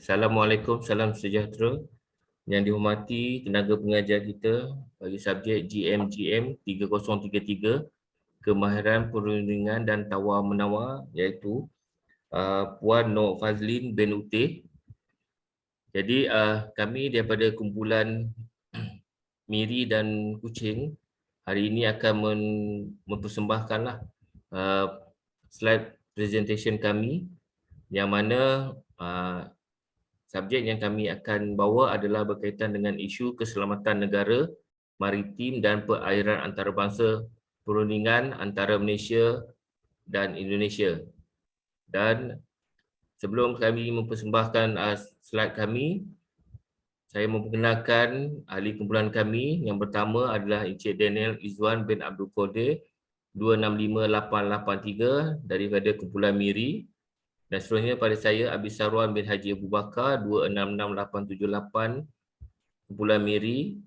Assalamualaikum, salam sejahtera. Yang dihormati tenaga pengajar kita bagi subjek GM 3033, Kemahiran Perundingan dan Tawar-Menawar, iaitu Puan Nur Fazlin bin Utih. Jadi kami daripada kumpulan Miri dan Kuching hari ini akan mempersembahkanlah slide presentation kami, yang mana subjek yang kami akan bawa adalah berkaitan dengan isu keselamatan negara, maritim dan perairan antarabangsa, perundingan antara Malaysia dan Indonesia. Dan sebelum kami mempersembahkan slide kami, saya memperkenalkan ahli kumpulan kami. Yang pertama adalah Encik Daniel Izwan bin Abdul Qadir 265883 daripada kumpulan Miri. Dan seterusnya pada saya Abis Sarwan bin Haji Abu Bakar 266878 kumpulan Miri.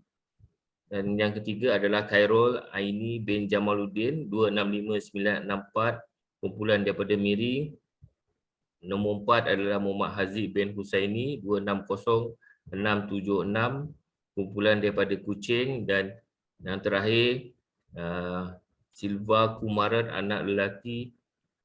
Dan yang ketiga adalah Khairul Aini bin Jamaluddin 265964 kumpulan daripada Miri. Nombor 4 adalah Muhammad Haziq bin Husaini 260676 kumpulan daripada Kuching. Dan yang terakhir Silva Kumaran anak lelaki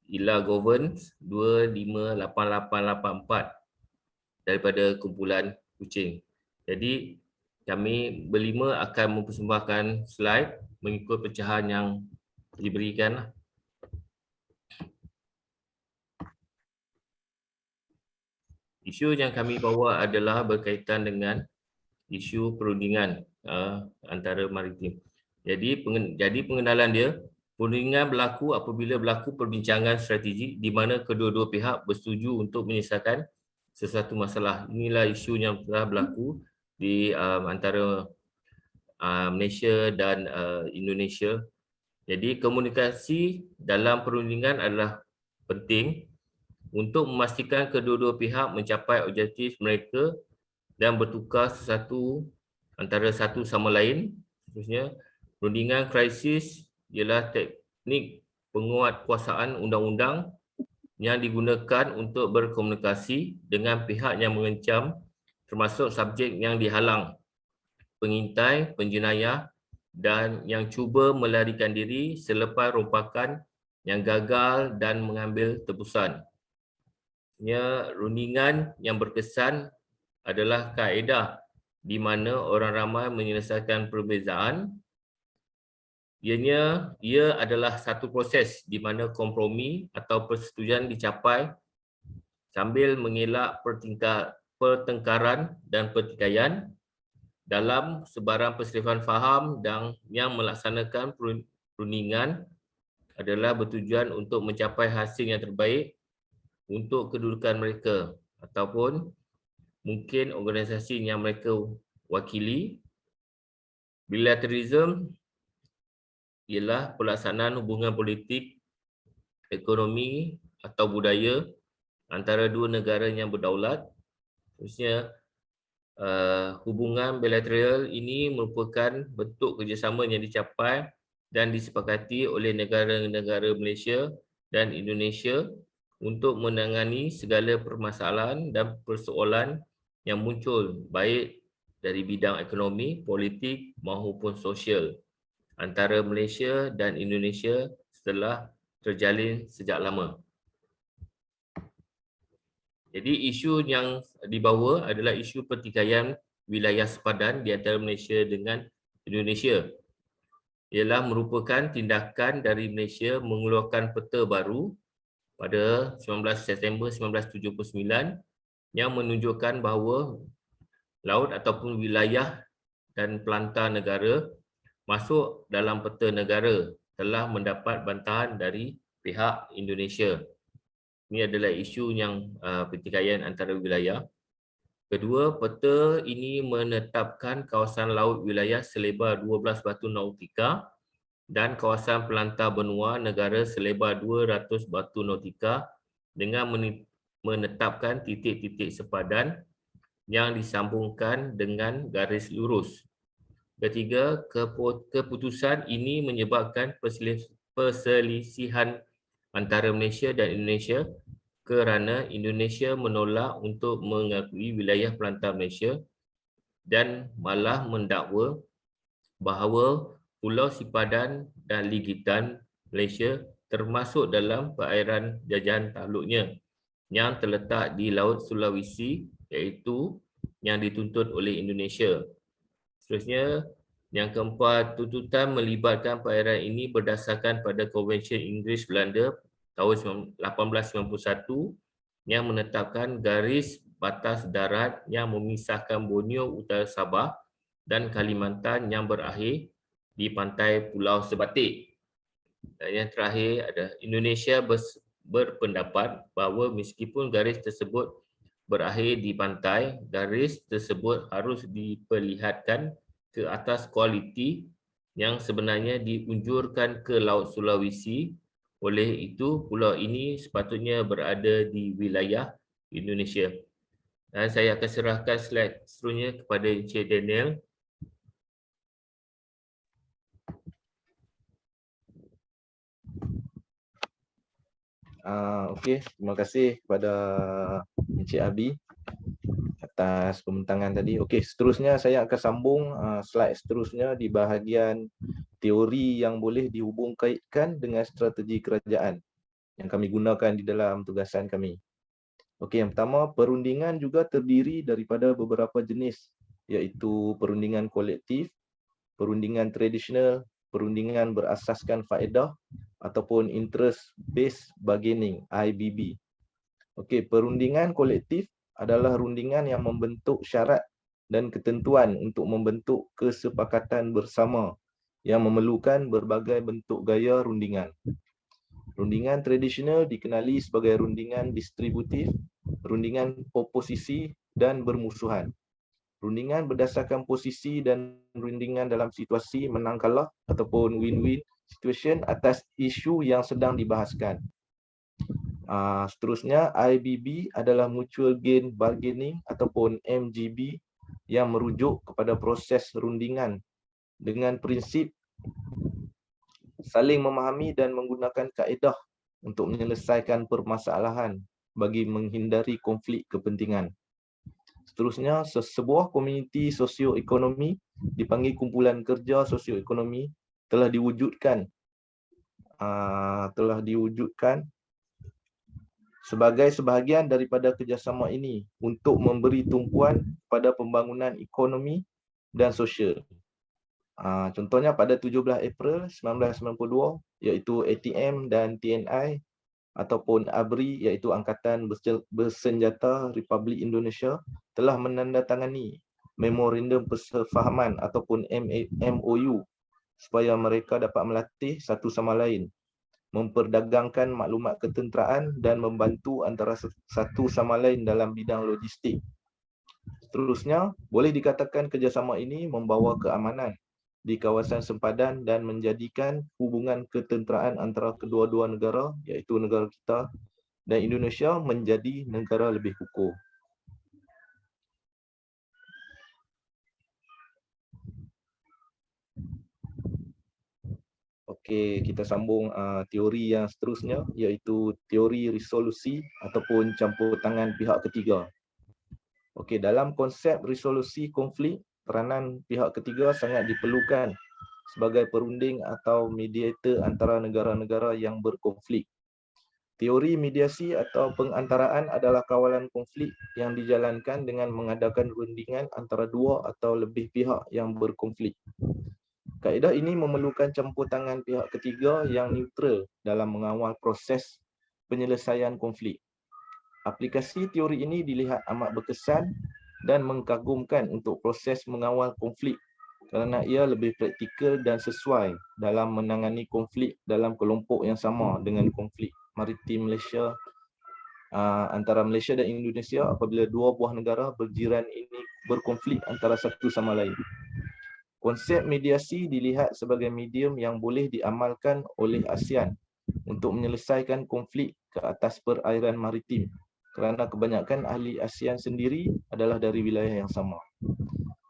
Ila Govens 258884 daripada kumpulan Kuching. Jadi kami berlima akan mempersembahkan slide mengikut pecahan yang diberikan. Isu yang kami bawa adalah berkaitan dengan isu perundingan antara maritim. Jadi pengenalan dia, perundingan berlaku apabila berlaku perbincangan strategik di mana kedua-dua pihak bersetuju untuk menyelesaikan sesuatu masalah. Inilah isu yang telah berlaku di antara Malaysia dan Indonesia. Jadi komunikasi dalam perundingan adalah penting untuk memastikan kedua-dua pihak mencapai objektif mereka dan bertukar sesuatu antara satu sama lain. Seterusnya, perundingan krisis ialah teknik penguatkuasaan undang-undang yang digunakan untuk berkomunikasi dengan pihak yang mengancam, termasuk subjek yang dihalang, pengintai, penjenayah dan yang cuba melarikan diri selepas rompakan yang gagal dan mengambil tebusan. Rundingan yang berkesan adalah kaedah di mana orang ramai menyelesaikan perbezaan. Ia adalah satu proses di mana kompromi atau persetujuan dicapai sambil mengelak pertengkaran dan pertikaian dalam sebarang perselisihan faham, dan yang melaksanakan perundingan adalah bertujuan untuk mencapai hasil yang terbaik untuk kedudukan mereka ataupun mungkin organisasi yang mereka wakili. Bilateralism ialah pelaksanaan hubungan politik, ekonomi atau budaya antara dua negara yang berdaulat. Khususnya hubungan bilateral ini merupakan bentuk kerjasama yang dicapai dan disepakati oleh negara-negara Malaysia dan Indonesia untuk menangani segala permasalahan dan persoalan yang muncul baik dari bidang ekonomi, politik maupun sosial antara Malaysia dan Indonesia setelah terjalin sejak lama. Jadi isu yang dibawa adalah isu pertikaian wilayah sepadan di antara Malaysia dengan Indonesia. Ialah merupakan tindakan dari Malaysia mengeluarkan peta baru pada 19 September 1979 yang menunjukkan bahawa laut ataupun wilayah dan pelantar negara masuk dalam peta negara telah mendapat bantahan dari pihak Indonesia. Ini adalah isu yang pertikaian antara wilayah. Kedua, peta ini menetapkan kawasan laut wilayah selebar 12 batu nautika dan kawasan pelantar benua negara selebar 200 batu nautika dengan menetapkan titik-titik sepadan yang disambungkan dengan garis lurus. Ketiga, keputusan ini menyebabkan perselisihan antara Malaysia dan Indonesia kerana Indonesia menolak untuk mengakui wilayah pelantar Malaysia dan malah mendakwa bahawa Pulau Sipadan dan Ligitan Malaysia termasuk dalam perairan jajahan takluknya yang terletak di Laut Sulawesi, iaitu yang dituntut oleh Indonesia. Seterusnya, yang keempat, tuntutan melibatkan perairan ini berdasarkan pada Konvensyen Inggeris Belanda tahun 1891 yang menetapkan garis batas darat yang memisahkan Borneo Utara Sabah dan Kalimantan yang berakhir di pantai Pulau Sebatik. Dan yang terakhir ada Indonesia berpendapat bahawa meskipun garis tersebut berakhir di pantai, garis tersebut harus diperlihatkan ke atas kualiti yang sebenarnya diunjurkan ke Laut Sulawesi. Oleh itu, pulau ini sepatutnya berada di wilayah Indonesia. Dan saya akan serahkan slide seterusnya kepada Encik Daniel. Okey, terima kasih kepada Encik Abi atas pembentangan tadi. Okey, seterusnya saya akan sambung slide seterusnya di bahagian teori yang boleh dihubungkaitkan dengan strategi kerajaan yang kami gunakan di dalam tugasan kami. Okey, yang pertama, perundingan juga terdiri daripada beberapa jenis, iaitu perundingan kolektif, perundingan tradisional, perundingan berasaskan faedah ataupun interest based bargaining (IBB). Okey, perundingan kolektif adalah rundingan yang membentuk syarat dan ketentuan untuk membentuk kesepakatan bersama yang memerlukan berbagai bentuk gaya rundingan. Rundingan tradisional dikenali sebagai rundingan distributif, rundingan oposisi dan bermusuhan. Rundingan berdasarkan posisi dan rundingan dalam situasi menang kalah ataupun win-win situation atas isu yang sedang dibahaskan. Seterusnya, IBB adalah Mutual Gain Bargaining ataupun MGB yang merujuk kepada proses rundingan dengan prinsip saling memahami dan menggunakan kaedah untuk menyelesaikan permasalahan bagi menghindari konflik kepentingan. Seterusnya, sebuah komuniti sosioekonomi dipanggil kumpulan kerja sosioekonomi telah diwujudkan sebagai sebahagian daripada kerjasama ini untuk memberi tumpuan pada pembangunan ekonomi dan sosial. Contohnya pada 17 April 1992, iaitu ATM dan TNI ataupun ABRI, iaitu Angkatan Bersenjata Republik Indonesia, telah menandatangani Memorandum Persefahaman ataupun MOU supaya mereka dapat melatih satu sama lain, memperdagangkan maklumat ketenteraan dan membantu antara satu sama lain dalam bidang logistik. Seterusnya, boleh dikatakan kerjasama ini membawa keamanan di kawasan sempadan dan menjadikan hubungan ketenteraan antara kedua-dua negara, iaitu negara kita dan Indonesia, menjadi negara lebih kukuh. Okey, kita sambung teori yang seterusnya, iaitu teori resolusi ataupun campur tangan pihak ketiga. Okey, dalam konsep resolusi konflik, peranan pihak ketiga sangat diperlukan sebagai perunding atau mediator antara negara-negara yang berkonflik. Teori mediasi atau pengantaraan adalah kawalan konflik yang dijalankan dengan mengadakan rundingan antara dua atau lebih pihak yang berkonflik. Kaedah ini memerlukan campur tangan pihak ketiga yang neutral dalam mengawal proses penyelesaian konflik. Aplikasi teori ini dilihat amat berkesan dan mengagumkan untuk proses mengawal konflik kerana ia lebih praktikal dan sesuai dalam menangani konflik dalam kelompok yang sama dengan konflik maritim Malaysia antara Malaysia dan Indonesia apabila dua buah negara berjiran ini berkonflik antara satu sama lain. Konsep mediasi dilihat sebagai medium yang boleh diamalkan oleh ASEAN untuk menyelesaikan konflik ke atas perairan maritim kerana kebanyakan ahli ASEAN sendiri adalah dari wilayah yang sama.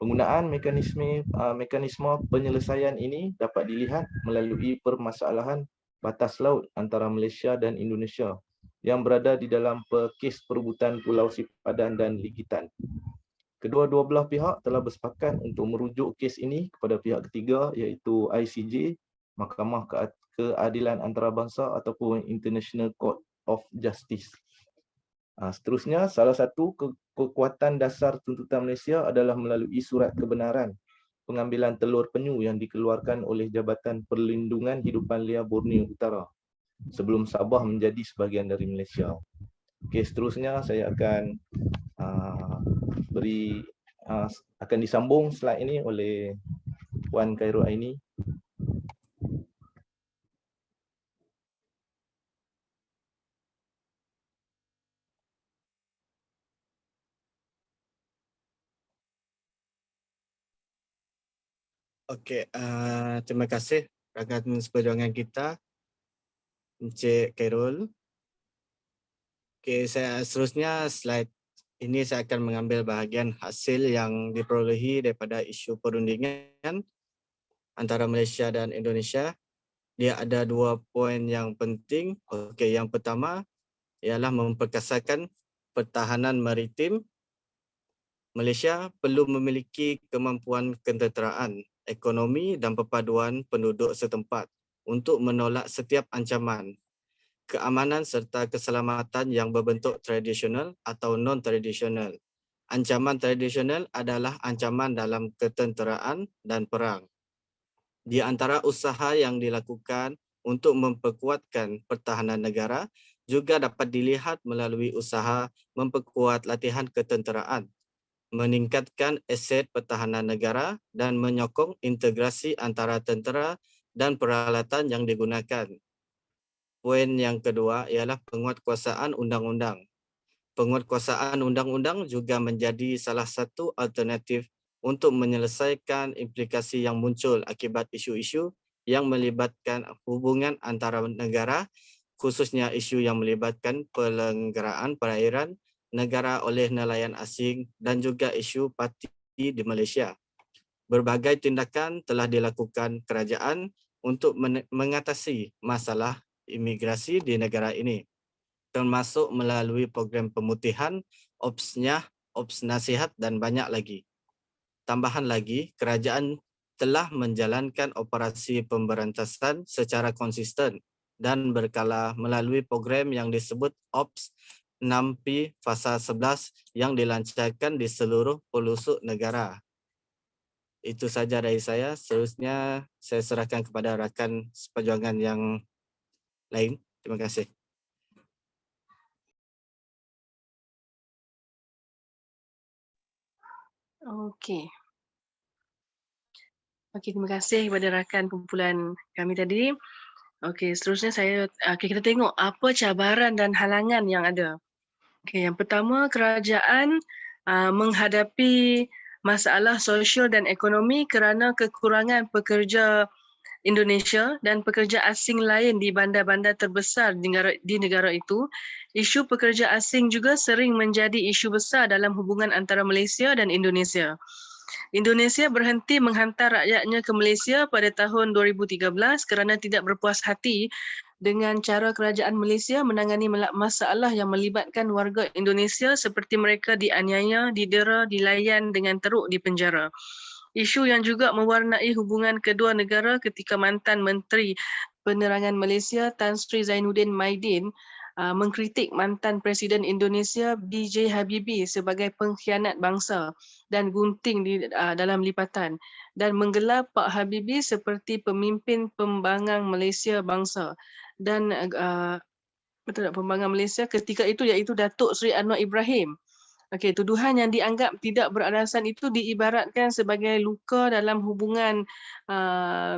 Penggunaan mekanisme penyelesaian ini dapat dilihat melalui permasalahan batas laut antara Malaysia dan Indonesia yang berada di dalam kes perebutan Pulau Sipadan dan Ligitan. Kedua-dua belah pihak telah bersepakat untuk merujuk kes ini kepada pihak ketiga iaitu ICJ, Mahkamah Keadilan Antarabangsa ataupun International Court of Justice. Seterusnya, salah satu kekuatan dasar tuntutan Malaysia adalah melalui surat kebenaran pengambilan telur penyu yang dikeluarkan oleh Jabatan Perlindungan Hidupan Liar Borneo Utara sebelum Sabah menjadi sebahagian dari Malaysia. Okey, seterusnya saya akan akan disambung slide ini oleh Puan Khairul Aini. Okey, terima kasih rakan seperjuangan kita, Encik Khairul. Okey, seterusnya slide ini saya akan mengambil bahagian hasil yang diperolehi daripada isu perundingan antara Malaysia dan Indonesia. Dia ada 2 poin yang penting. Okey, yang pertama ialah memperkasakan pertahanan maritim. Malaysia perlu memiliki kemampuan ketenteraan, ekonomi dan perpaduan penduduk setempat untuk menolak setiap ancaman, keamanan serta keselamatan yang berbentuk tradisional atau non-tradisional. Ancaman tradisional adalah ancaman dalam ketenteraan dan perang. Di antara usaha yang dilakukan untuk memperkuatkan pertahanan negara juga dapat dilihat melalui usaha memperkuat latihan ketenteraan, meningkatkan aset pertahanan negara dan menyokong integrasi antara tentera dan peralatan yang digunakan. Poin yang kedua ialah penguatkuasaan undang-undang. Penguatkuasaan undang-undang juga menjadi salah satu alternatif untuk menyelesaikan implikasi yang muncul akibat isu-isu yang melibatkan hubungan antara negara, khususnya isu yang melibatkan pelenggaraan perairan negara oleh nelayan asing dan juga isu parti di Malaysia. Berbagai tindakan telah dilakukan kerajaan untuk mengatasi masalah imigrasi di negara ini, termasuk melalui program pemutihan, OPS-nya, OPS nasihat dan banyak lagi. Tambahan lagi, kerajaan telah menjalankan operasi pemberantasan secara konsisten dan berkala melalui program yang disebut OPS 6P Fasa 11 yang dilancarkan di seluruh pelosok negara. Itu saja dari saya. Seterusnya saya serahkan kepada rakan seperjuangan yang lain. Terima kasih. Okey. Terima kasih kepada rakan kumpulan kami tadi. Okey, seterusnya kita tengok apa cabaran dan halangan yang ada. Okey, yang pertama, kerajaan menghadapi masalah sosial dan ekonomi kerana kekurangan pekerja Indonesia dan pekerja asing lain di bandar-bandar terbesar di negara itu. Isu pekerja asing juga sering menjadi isu besar dalam hubungan antara Malaysia dan Indonesia. Indonesia berhenti menghantar rakyatnya ke Malaysia pada tahun 2013 kerana tidak berpuas hati dengan cara kerajaan Malaysia menangani masalah yang melibatkan warga Indonesia seperti mereka dianiaya, didera, dilayan dengan teruk di penjara. Isu yang juga mewarnai hubungan kedua negara ketika mantan Menteri Penerangan Malaysia Tan Sri Zainuddin Maidin mengkritik mantan Presiden Indonesia B.J. Habibie sebagai pengkhianat bangsa dan gunting dalam lipatan dan menggelar Pak Habibie seperti pemimpin pembangang Malaysia bangsa dan pembangang Malaysia ketika itu iaitu Datuk Seri Anwar Ibrahim. Okey, tuduhan yang dianggap tidak beralasan itu diibaratkan sebagai luka dalam hubungan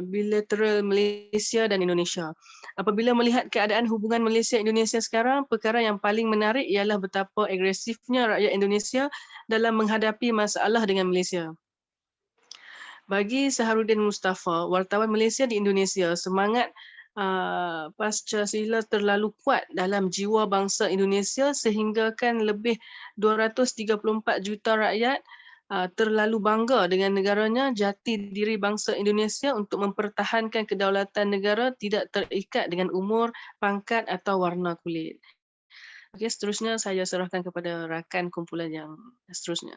bilateral Malaysia dan Indonesia. Apabila melihat keadaan hubungan Malaysia-Indonesia sekarang, perkara yang paling menarik ialah betapa agresifnya rakyat Indonesia dalam menghadapi masalah dengan Malaysia. Bagi Saharudin Mustafa, wartawan Malaysia di Indonesia, semangat pasca sila terlalu kuat dalam jiwa bangsa Indonesia sehingga kan lebih 234 juta rakyat terlalu bangga dengan negaranya. Jati diri bangsa Indonesia untuk mempertahankan kedaulatan negara tidak terikat dengan umur, pangkat atau warna kulit. Okey, seterusnya saya serahkan kepada rakan kumpulan yang seterusnya.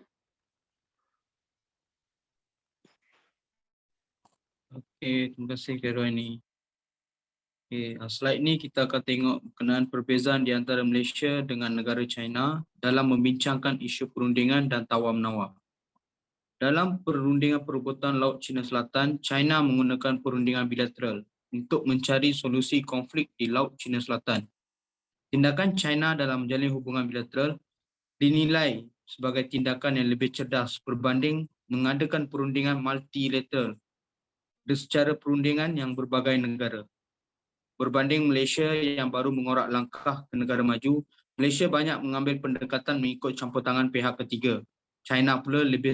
Okey, terima kasih Kak Rohani. Okey, slide ni kita akan tengok berkenaan perbezaan di antara Malaysia dengan negara China dalam membincangkan isu perundingan dan tawar-menawar. Dalam perundingan perebutan Laut Cina Selatan, China menggunakan perundingan bilateral untuk mencari solusi konflik di Laut Cina Selatan. Tindakan China dalam menjalin hubungan bilateral dinilai sebagai tindakan yang lebih cerdas berbanding mengadakan perundingan multilateral secara perundingan yang berbagai negara. Berbanding Malaysia yang baru mengorak langkah ke negara maju, Malaysia banyak mengambil pendekatan mengikut campur tangan pihak ketiga. China pula lebih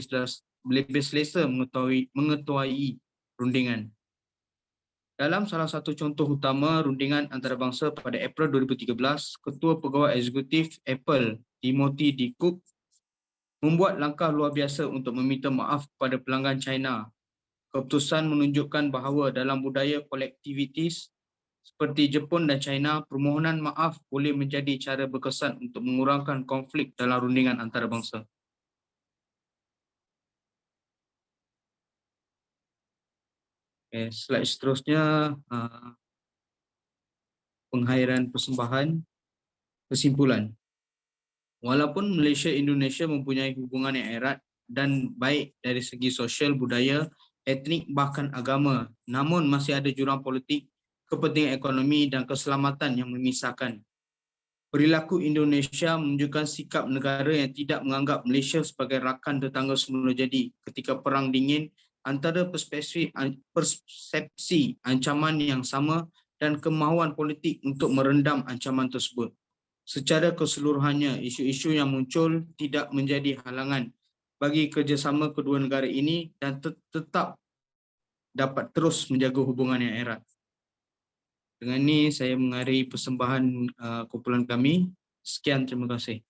selesa mengetuai perundingan. Dalam salah satu contoh utama rundingan antarabangsa pada April 2013, Ketua Pegawai Eksekutif Apple, Timothy D. Cook, membuat langkah luar biasa untuk meminta maaf kepada pelanggan China. Keputusan menunjukkan bahawa dalam budaya kolektivitis seperti Jepun dan China, permohonan maaf boleh menjadi cara berkesan untuk mengurangkan konflik dalam rundingan antarabangsa. Okay, slide seterusnya, penghairan persembahan. Kesimpulan, walaupun Malaysia Indonesia mempunyai hubungan yang erat dan baik dari segi sosial, budaya, etnik bahkan agama, namun masih ada jurang politik, kepentingan ekonomi dan keselamatan yang memisahkan. Perilaku Indonesia menunjukkan sikap negara yang tidak menganggap Malaysia sebagai rakan tetangga semula jadi ketika Perang Dingin antara persepsi ancaman yang sama dan kemahuan politik untuk merendam ancaman tersebut. Secara keseluruhannya, isu-isu yang muncul tidak menjadi halangan bagi kerjasama kedua negara ini dan tetap dapat terus menjaga hubungan yang erat. Dengan ini saya mengakhiri persembahan kumpulan kami. Sekian, terima kasih.